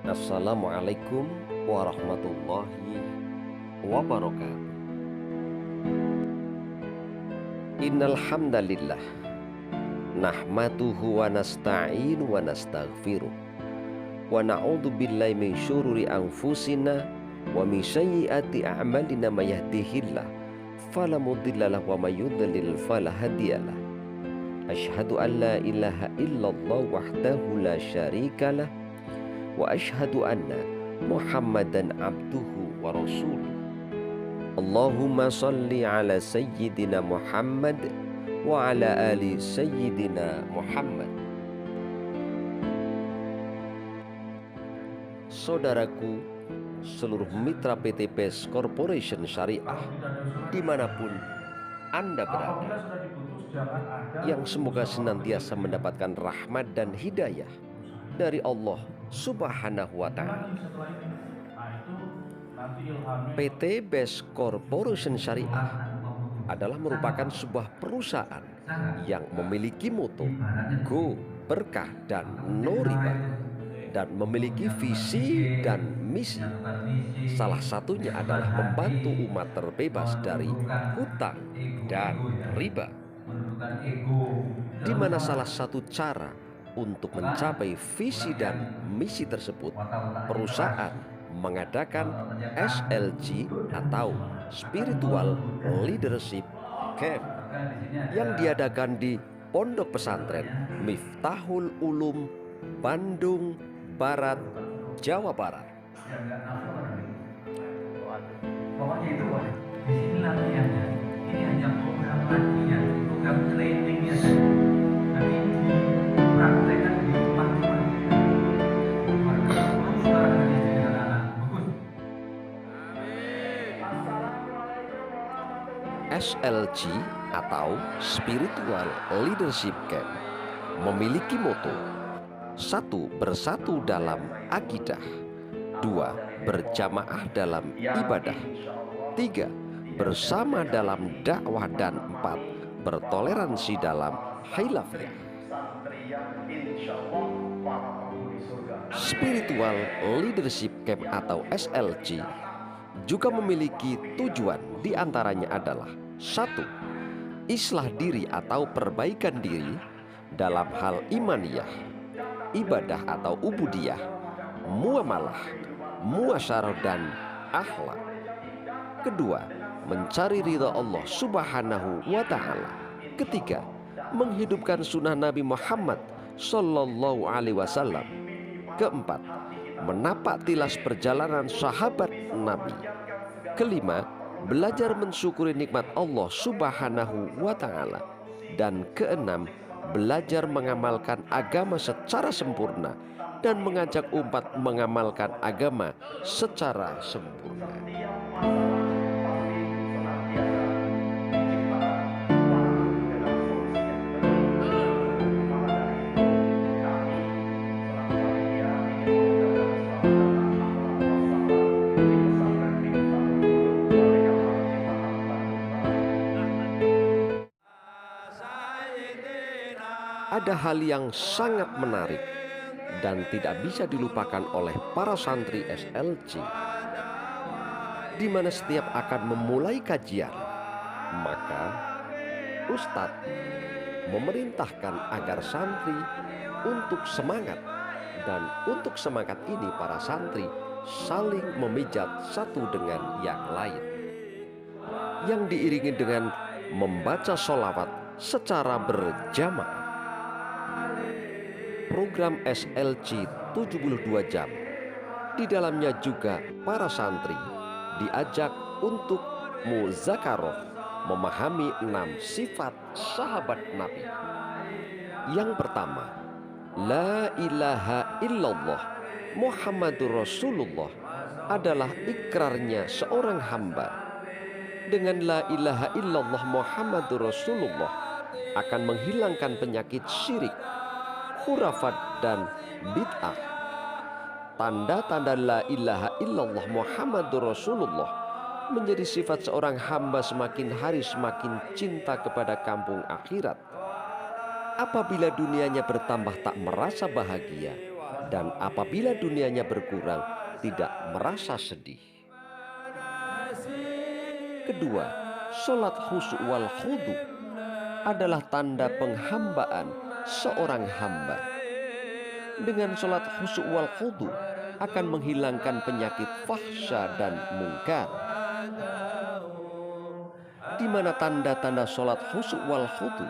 Assalamualaikum warahmatullahi wabarakatuh. Innal hamdalillah nahmaduhu wa nasta'inu wa nastaghfiruh wa na'udzu billahi min syururi anfusina wa min sayyiati a'malina may yahdihillah fala mudhillalah wa may yudlil fala hadiyalah. Asyhadu an la ilaha illallah wahdahu la syarikalah wa asyhadu anna Muhammadan abduhu wa rasuluh. Allahumma salli ala sayyidina Muhammad wa ala ali sayyidina Muhammad. Saudaraku, seluruh mitra PT BES Corporation Syariah dimanapun Anda berada, yang semoga senantiasa mendapatkan rahmat dan hidayah dari Allah Subhanahu wa Ta'ala. PT BES Corporation Syariah adalah merupakan sebuah perusahaan yang memiliki moto Go, Berkah, dan No Riba, dan memiliki visi dan misi. Salah satunya adalah membantu umat terbebas dari hutang dan riba, di mana salah satu cara untuk mencapai visi dan misi tersebut, perusahaan mengadakan SLG atau Spiritual Leadership Camp yang diadakan di Pondok Pesantren Miftahul Ulum, Bandung Barat, Jawa Barat. Pokoknya itu di sini latihannya. Ini hanya program latihan, program trainingnya saja. Nanti dipraktekkan di rumah-rumah. SLG atau Spiritual Leadership Camp memiliki moto: 1. Bersatu dalam akidah, 2. Berjamaah dalam ibadah, 3. Bersama dalam dakwah, dan 4. Bertoleransi dalam khilafiyah. Spiritual Leadership Camp atau SLG juga memiliki tujuan, diantaranya adalah 1. Islah diri atau perbaikan diri dalam hal imaniyah, ibadah atau ubudiyah, muamalah, muasyarah, dan akhlak. Kedua, mencari ridha Allah Subhanahu wa Ta'ala. Ketiga, menghidupkan sunnah Nabi Muhammad Sallallahu Alaihi Wasallam. Keempat, menapak tilas perjalanan sahabat Nabi. Kelima, belajar mensyukuri nikmat Allah Subhanahu wa Ta'ala. Dan keenam, belajar mengamalkan agama secara sempurna dan mengajak umat mengamalkan agama secara sempurna. Ada hal yang sangat menarik dan tidak bisa dilupakan oleh para santri SLG, di mana setiap akan memulai kajian, maka Ustadz memerintahkan agar santri untuk semangat, dan untuk semangat ini para santri saling memijat satu dengan yang lain, yang diiringi dengan membaca sholawat secara berjamaah. Program SLG 72 jam, di dalamnya juga para santri diajak untuk muzakaroh, memahami 6 sifat sahabat Nabi. Yang pertama, la ilaha illallah Muhammadur Rasulullah adalah ikrarnya seorang hamba. Dengan la ilaha illallah Muhammadur Rasulullah akan menghilangkan penyakit syirik, khurafat, dan bid'ah. Tanda-tanda la ilaha illallah Muhammadur Rasulullah menjadi sifat seorang hamba semakin hari semakin cinta kepada kampung akhirat. Apabila dunianya bertambah tak merasa bahagia, dan apabila dunianya berkurang tidak merasa sedih. Kedua, sholat khusyuk wal khudu adalah tanda penghambaan seorang hamba. Dengan sholat khusyuk wal khudu akan menghilangkan penyakit fahsya dan mungkar. Di mana tanda-tanda sholat khusyuk wal khudu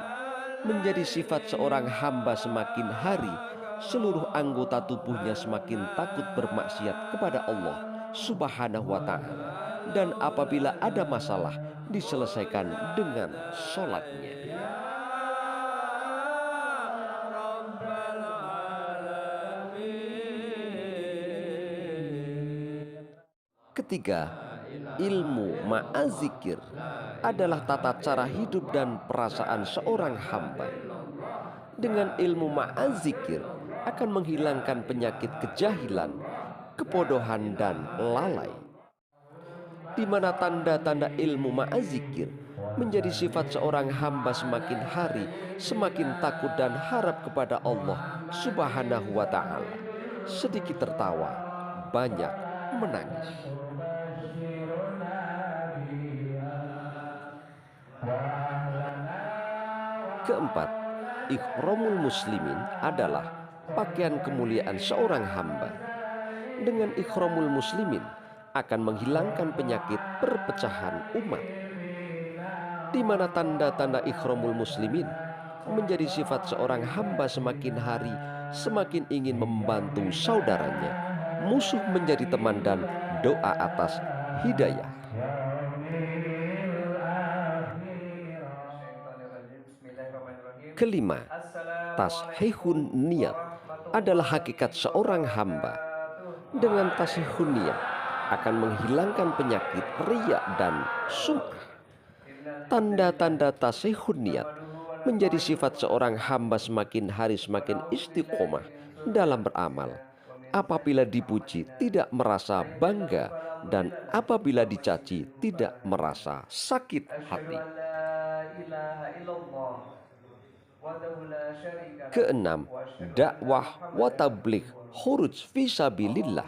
menjadi sifat seorang hamba semakin hari, seluruh anggota tubuhnya semakin takut bermaksiat kepada Allah Subhanahu wa Ta'ala, dan apabila ada masalah diselesaikan dengan sholatnya. Ketiga, ilmu ma'azikir adalah tata cara hidup dan perasaan seorang hamba. Dengan ilmu ma'azikir akan menghilangkan penyakit kejahilan, kebodohan, dan lalai. Di mana tanda-tanda ilmu ma'azikir menjadi sifat seorang hamba semakin hari semakin takut dan harap kepada Allah Subhanahu wa Ta'ala, sedikit tertawa, banyak menangis. Keempat, ihramul muslimin adalah pakaian kemuliaan seorang hamba. Dengan ihramul muslimin akan menghilangkan penyakit perpecahan umat. Di mana tanda-tanda ihramul muslimin menjadi sifat seorang hamba semakin hari semakin ingin membantu saudaranya, musuh menjadi teman, dan doa atas hidayah. Kelima, tashihun niat adalah hakikat seorang hamba. Dengan tashihun niat akan menghilangkan penyakit riya dan sum'ah. Tanda-tanda tashihun niat menjadi sifat seorang hamba semakin hari semakin istiqomah dalam beramal. Apabila dipuji tidak merasa bangga, dan apabila dicaci tidak merasa sakit hati. Keenam, dakwah wa tabligh khuruj fisabilillah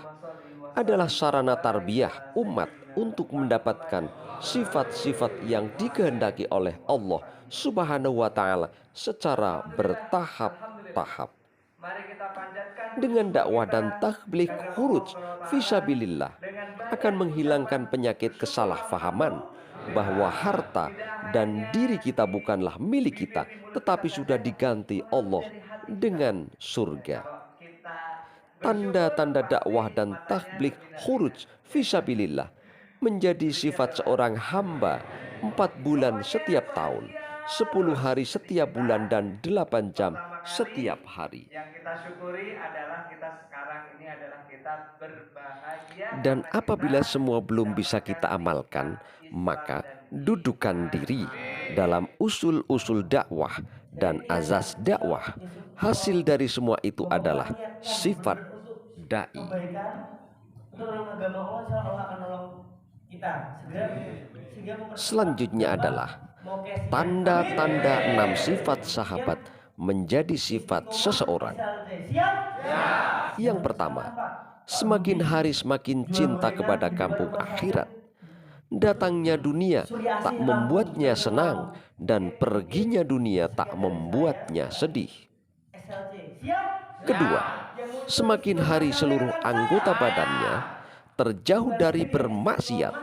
adalah sarana tarbiyah umat untuk mendapatkan sifat-sifat yang dikehendaki oleh Allah Subhanahu wa Ta'ala secara bertahap-tahap. Dengan dakwah dan tabligh khuruj fisabilillah akan menghilangkan penyakit kesalahpahaman bahwa harta dan diri kita bukanlah milik kita, tetapi sudah diganti Allah dengan surga. Tanda-tanda dakwah dan tabligh khuruj fisabilillah menjadi sifat seorang hamba 4 bulan setiap tahun, 10 hari setiap bulan, dan 8 jam setiap hari. Yang kita syukuri adalah kita sekarang ini adalah kita berbahagia. Dan apabila semua belum bisa kita amalkan, maka dudukan diri dalam usul-usul dakwah dan azas dakwah. Hasil dari semua itu adalah sifat dai. Selanjutnya adalah tanda-tanda 6 sifat sahabat menjadi sifat seseorang. Yang pertama, semakin hari semakin cinta kepada kampung akhirat. Datangnya dunia tak membuatnya senang, dan perginya dunia tak membuatnya sedih. Kedua, semakin hari seluruh anggota badannya terjauh dari bermaksiat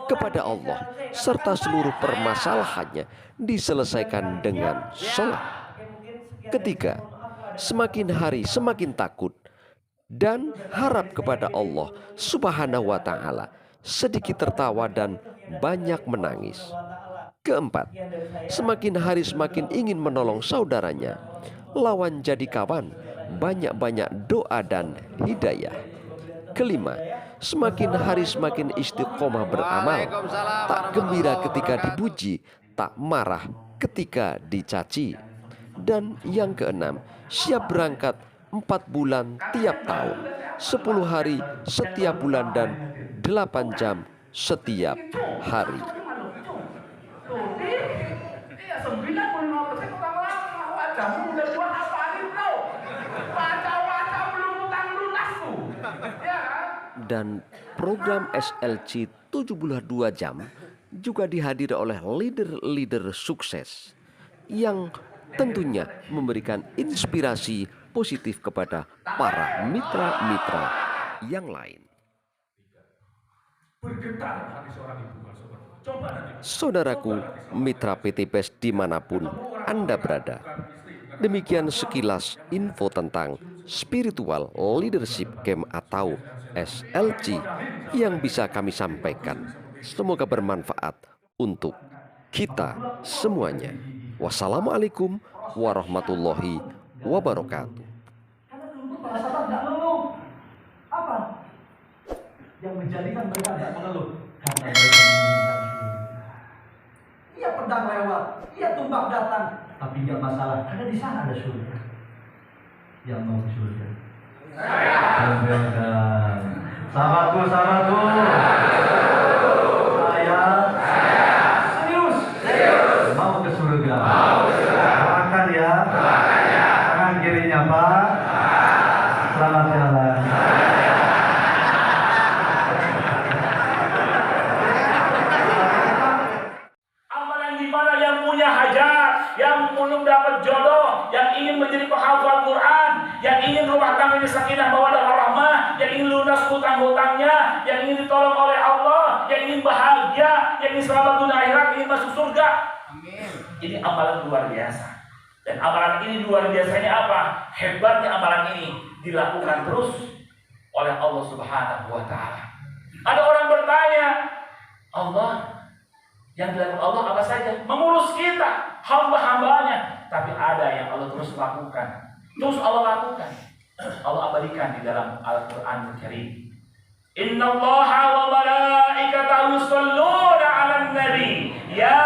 kepada Allah, serta seluruh permasalahannya diselesaikan dengan sholat. Ketiga, semakin hari semakin takut dan harap kepada Allah Subhanahu wa Ta'ala, sedikit tertawa dan banyak menangis. Keempat, semakin hari semakin ingin menolong saudaranya, lawan jadi kawan, banyak-banyak doa dan hidayah. Kelima, semakin hari semakin istiqomah beramal, tak gembira ketika dipuji, tak marah ketika dicaci. Dan yang keenam, siap berangkat 4 bulan tiap tahun, 10 hari setiap bulan, dan 8 jam setiap hari. Dan program SLC 72 jam juga dihadiri oleh leader-leader sukses yang tentunya memberikan inspirasi positif kepada para mitra-mitra yang lain. Saudaraku, mitra PTPS dimanapun Anda berada, demikian sekilas info tentang Spiritual Leadership Camp atau SLC yang bisa kami sampaikan. Semoga bermanfaat untuk kita semuanya. Wassalamualaikum warahmatullahi wabarakatuh. Para sahabat nggak ngeluh. Apa? Yang menjadikan mereka tidak mengeluh karena mereka menginginkan surga. Iya pedang lewat, iya tumbak datang, tapi nggak masalah. Karena di sana ada surga. Yang mau surga. Sahabatku, sahabatku. Saya serius. Mau ke surga. Doakan ya. Tangan kirinya Pak. Selamat jalan. Amalan di mana yang punya hajat, yang belum dapat jodoh, yang ingin menjadi penghafal Quran, yang ingin rumah tangganya sakinah mawaddah warahmah, yang ingin lunas hutang-hutangnya, yang ingin ditolong oleh Allah, yang ingin bahagia, yang ingin selamat dunia akhirat, ingin masuk surga. Amin. Ini amalan luar biasa. Dan amalan ini luar biasanya apa? Hebatnya amalan ini dilakukan terus oleh Allah Subhanahu wa taala. Ada orang bertanya, Allah, yang dilakukan Allah apa saja? Mengurus kita, hamba-hambanya. Tapi ada yang Allah terus lakukan. Terus Allah lakukan. Allah abadikan di dalam Al-Quran Al-Karim. Innallaha wa malaikatahu yusholluna 'alan nabi. Ya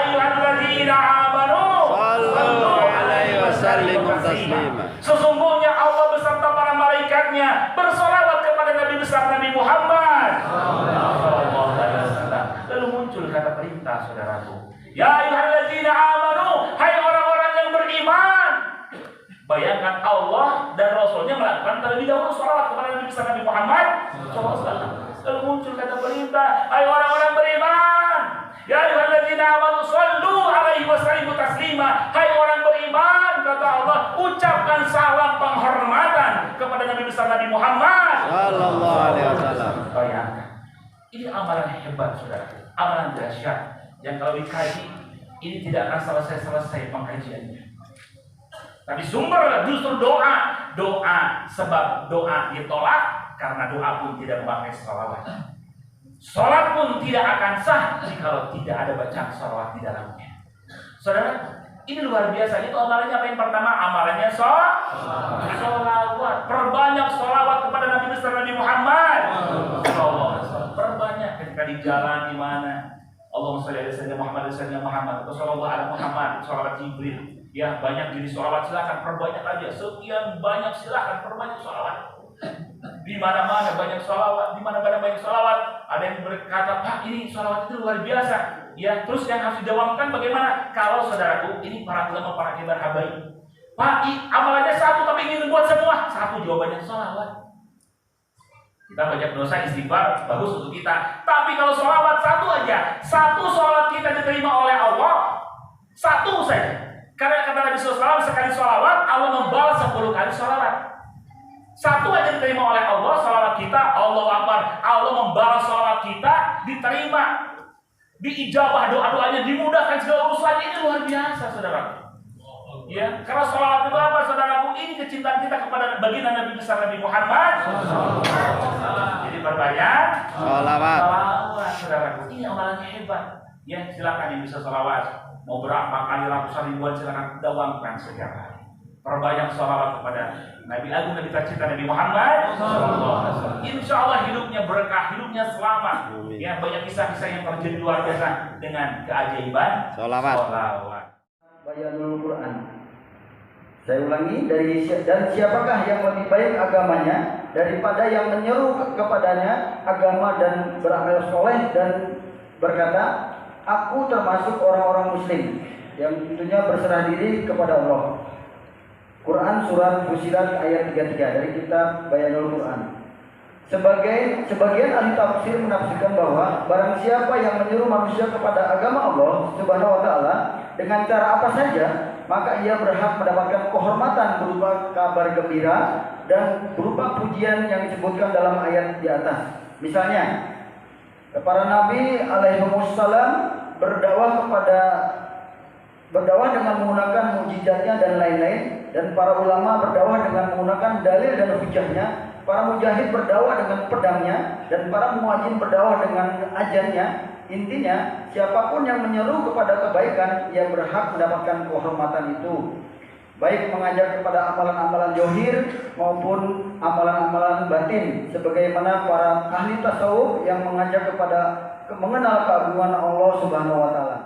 ayyuhalladzina amanu shallu 'alaihi wa sallimu taslima. Sesungguhnya Allah beserta para malaikatnya bersolawat kepada Nabi besar Nabi Muhammad sallallahu alaihi wasallam. Lalu muncul kata perintah, saudaraku. Ya ayyuhalladzina amanu, hai orang-orang yang beriman. Bayangkan Allah dan Rasulnya melakukan terlebih dahulu salawat kepada Nabi besar Nabi Muhammad sallallahu alaihi wasallam. Lalu muncul kata perintah, hai orang-orang beriman. Ya ayyuhalladzina amanu shallu alaihi wa sallimu taslima. Hai orang beriman, kata Allah, ucapkan salam penghormatan kepada Nabi besar Nabi Muhammad sallallahu alaihi wasallam. Bayangkan. Ini amalan hebat, saudara. Amalan dahsyat yang kalau dikaji ini tidak akan selesai-selesai pengkajiannya. Tapi sumber justru doa. Doa, sebab doa ditolak karena doa pun tidak memakai sholawat. Sholat pun tidak akan sah jika tidak ada bacaan sholawat di dalamnya. Saudara, ini luar biasa. Itu amalannya apa yang pertama? Amalannya sholawat. Perbanyak sholawat kepada Nabi besar Nabi Muhammad. Perbanyak ketika di jalan di mana. Allahumma sholli ala sayyidina Muhammad atau sholawat ala Muhammad, sholawat Jibril. Ya, banyak jenis sholawat, silakan perbanyak aja. Sekian banyak, silakan perbanyak sholawat. Di mana-mana banyak sholawat, di mana-mana banyak sholawat. Ada yang berkata, Pak, ini sholawat itu luar biasa. Ya, terus yang harus dijawabkan bagaimana? Kalau saudaraku, ini para ulama, para kibar habaib. Pak, amalannya satu tapi ingin buat semua. Satu jawabannya sholawat. Kita banyak dosa, istighfar, bagus untuk kita. Tapi kalau sholawat satu aja, satu sholat kita diterima oleh Allah, satu saja. Karena kata Nabi SAW, sekali sholawat, Allah membalas 10 kali sholawat. Satu aja diterima oleh Allah, sholawat kita, Allah Akbar. Allah membalas sholawat kita, diterima. Diijabah doa-doanya, dimudahkan segala urusan. Ini luar biasa, saudara. Ya, karena sholawat itu apa, saudaraku? Ini kecintaan kita kepada baginda Nabi besar Nabi Muhammad. Jadi perbanyak sholawat, saudaraku. Ini amalannya hebat. Ya, silakan yang bisa sholawat. Mau berapa kali ratusan ribuan silakan dawamkan setiap hari. Perbanyak sholawat kepada Nabi Agung Nabi tercinta Nabi Muhammad. Insya Allah hidupnya berkah, hidupnya selamat. Ya, banyak kisah-kisah yang terjadi luar biasa dengan keajaiban sholawat. Bayanul Quran. Saya ulangi, dan siapakah yang lebih baik agamanya daripada yang menyeru kepadanya agama dan beramal soleh dan berkata, aku termasuk orang-orang muslim yang tentunya berserah diri kepada Allah. Quran surat Fusilat ayat 33 dari kitab Bayanul Quran. Sebagian ahli tafsir menafsirkan bahwa barang siapa yang menyuruh manusia kepada agama Allah Subhanahu wa taala dengan cara apa saja, maka ia berhak mendapatkan kehormatan berupa kabar gembira dan berupa pujian yang disebutkan dalam ayat di atas. Misalnya, para nabi alaihimussalam berdakwah dengan menggunakan mukjizatnya dan lain-lain, dan para ulama berdakwah dengan menggunakan dalil dan hujahnya, para mujahid berdakwah dengan pedangnya, dan para muadzin berdakwah dengan ajannya. Intinya, siapapun yang menyeru kepada kebaikan, ia berhak mendapatkan kehormatan itu, baik mengajak kepada amalan-amalan zahir maupun amalan-amalan batin, sebagaimana para ahli tasawuf yang mengajak kepada mengenal keagungan Allah Subhanahu wa taala.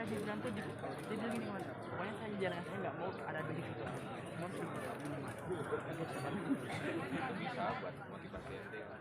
Gibran tuh dia bilang gini mas, pokoknya saya nggak mau ada di situ, mau bisa buat motivasi SD lah.